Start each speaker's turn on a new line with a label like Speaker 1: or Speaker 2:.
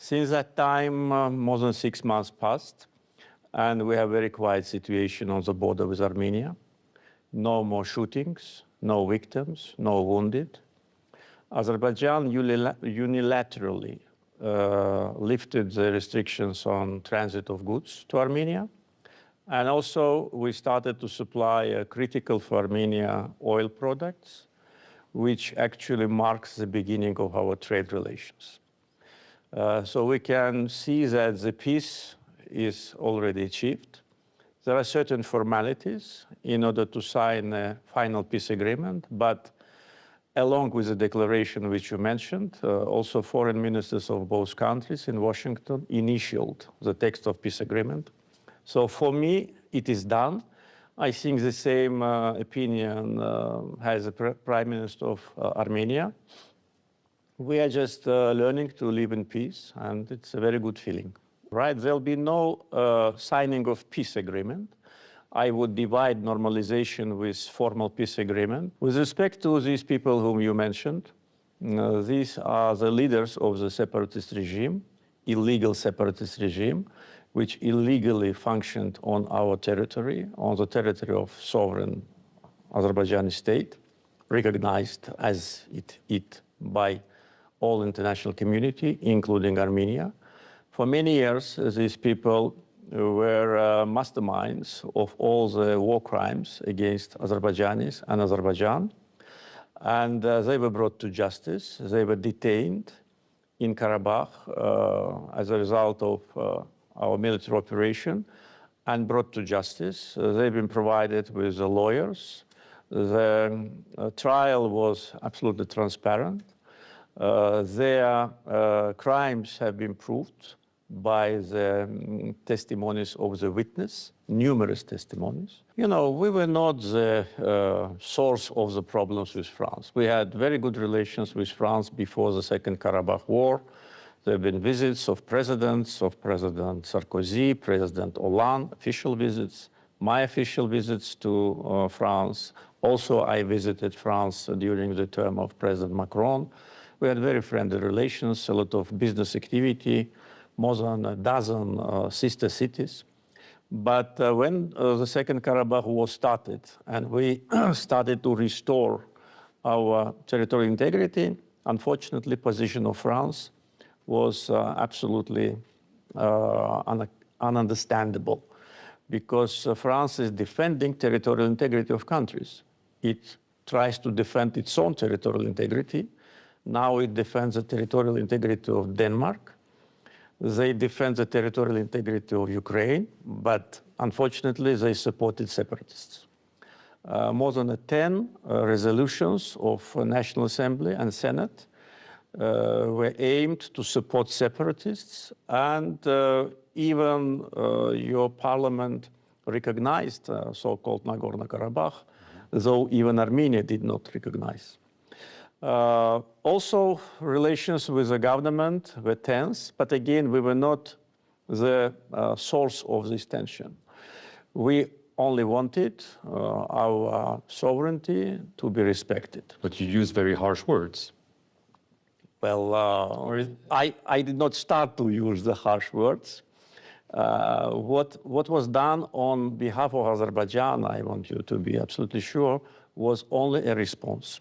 Speaker 1: Since that time, more than 6 months passed, and we have a very quiet situation on the border with Armenia. No more shootings, no victims, no wounded. Azerbaijan unilaterally lifted the restrictions on transit of goods to Armenia. And also, we started to supply critical for Armenia oil products, which actually marks the beginning of our trade relations. So we can see that the peace is already achieved. There are certain formalities in order to sign a final peace agreement, but along with the declaration which you mentioned, also foreign ministers of both countries in Washington initialed the text of peace agreement. So for me, it is done. I think the same opinion has the Prime Minister of Armenia. We are just learning to live in peace, and it's a very good feeling. Right, there'll be no signing of peace agreement. I would divide normalization with formal peace agreement. With respect to these people whom you mentioned, these are the leaders of the separatist regime, illegal separatist regime, which illegally functioned on our territory, on the territory of sovereign Azerbaijani state, recognized as it by all international community, including Armenia. For many years, these people were masterminds of all the war crimes against Azerbaijanis and Azerbaijan. And they were brought to justice. They were detained in Karabakh as a result of our military operation and brought to justice. They've been provided with lawyers. The trial was absolutely transparent. Their crimes have been proved by the testimonies of the witness, numerous testimonies. You know, we were not the source of the problems with France. We had very good relations with France before the Second Karabakh War. There have been visits of presidents, of President Sarkozy, President Hollande, official visits, my official visits to France. Also, I visited France during the term of President Macron. We had very friendly relations, a lot of business activity, more than a dozen sister cities. But when the Second Karabakh War started and we started to restore our territorial integrity, unfortunately, position of France was absolutely ununderstandable because France is defending territorial integrity of countries. It tries to defend its own territorial integrity. Now it defends the territorial integrity of Denmark. They defend the territorial integrity of Ukraine, but unfortunately they supported separatists. More than 10 resolutions of National Assembly and Senate were aimed to support separatists, and even your parliament recognized so-called Nagorno-Karabakh, though even Armenia did not recognize. Also, relations with the government were tense, but again, we were not the source of this tension. We only wanted our sovereignty to be respected.
Speaker 2: But you use very harsh words.
Speaker 1: Well, I did not start to use the harsh words. What was done on behalf of Azerbaijan, I want you to be absolutely sure, was only a response.